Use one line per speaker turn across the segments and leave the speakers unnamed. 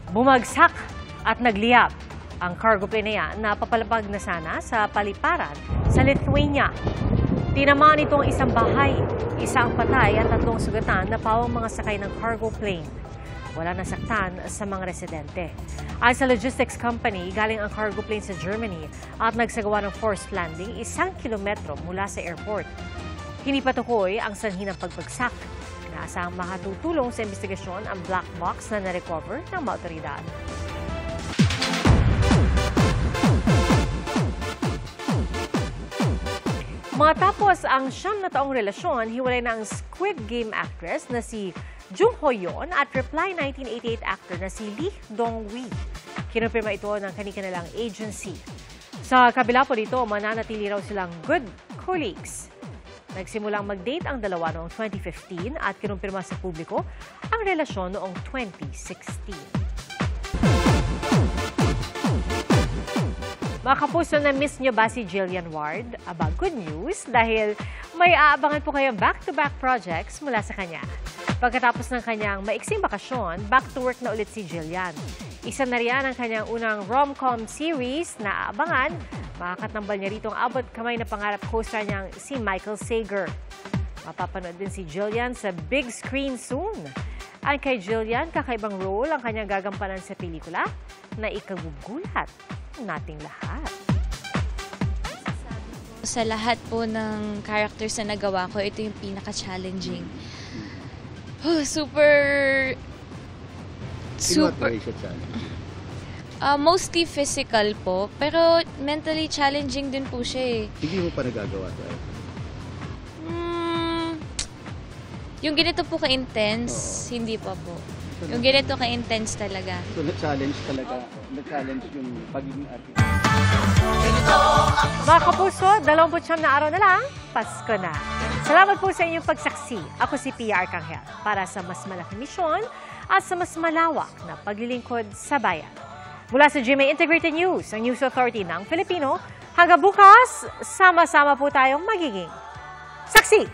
Bumagsak at nagliyab ang cargo plane na yan na papalapag na sana sa paliparan sa Lithuania. Tinamaan itong isang bahay, isang patay at 3 sugatan na pawang mga sakay ng cargo plane. Wala nasaktan sa mga residente. Ayon sa logistics company, galing ang cargo plane sa Germany at nagsagawa ng forced landing 1 kilometro mula sa airport. Hindi patukoy ang sanhi ng pagbagsak. Inaasahang makatutulong sa investigasyon ang black box na na-recover ng mga otoridad. Matapos ang 9 na taong relasyon, hiwalay na ang Squid Game actress na si Jung Ho-yeon at Reply 1988 actor na si Lee Dong-wi. Kinumpirma ito ng kanilang agency. Sa kabila po dito, mananatili raw silang good colleagues. Nagsimulang mag-date ang dalawa noong 2015 at kinumpirma sa publiko ang relasyon noong 2016. Mga kapuso, na-miss nyo ba si Jillian Ward? Aba, good news dahil may aabangan po kayong back-to-back projects mula sa kanya. Pagkatapos ng kanyang maiksing bakasyon, back to work na ulit si Jillian. Isa na riyan ang kanyang unang rom-com series na aabangan. Makakatambal niya rito ang abot kamay na pangarap co-star niyang si Michael Sager. Mapapanood din si Jillian sa big screen soon. Ang kay Jillian, kakaibang role ang kanyang gagampanan sa pelikula na ikagugulat nating lahat.
Sa lahat po ng characters na nagawa ko, ito yung pinaka-challenging. Super. Mostly physical po, pero mentally challenging din po siya eh.
Hindi mo pa nagagawa ito?
Yung ganito po ka-intense, hindi pa po. Yung ganito ka-intense talaga.
So, na-challenge talaga. Na-challenge yung pagiging artist.
Mga kapuso, 29 na araw na lang, Pasko na. Salamat po sa inyong pagsaksi. Ako si Pia Arcangel para sa mas malaking misyon at sa mas malawak na paglilingkod sa bayan. Mula sa GMA Integrated News, ang News Authority ng Filipino, hanggang bukas, sama-sama po tayong magiging saksi.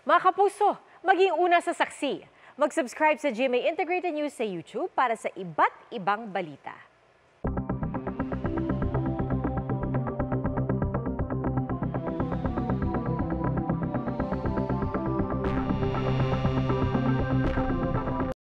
Mga kapuso, maging una sa saksi. Mag-subscribe sa GMA Integrated News sa YouTube para sa iba't ibang balita.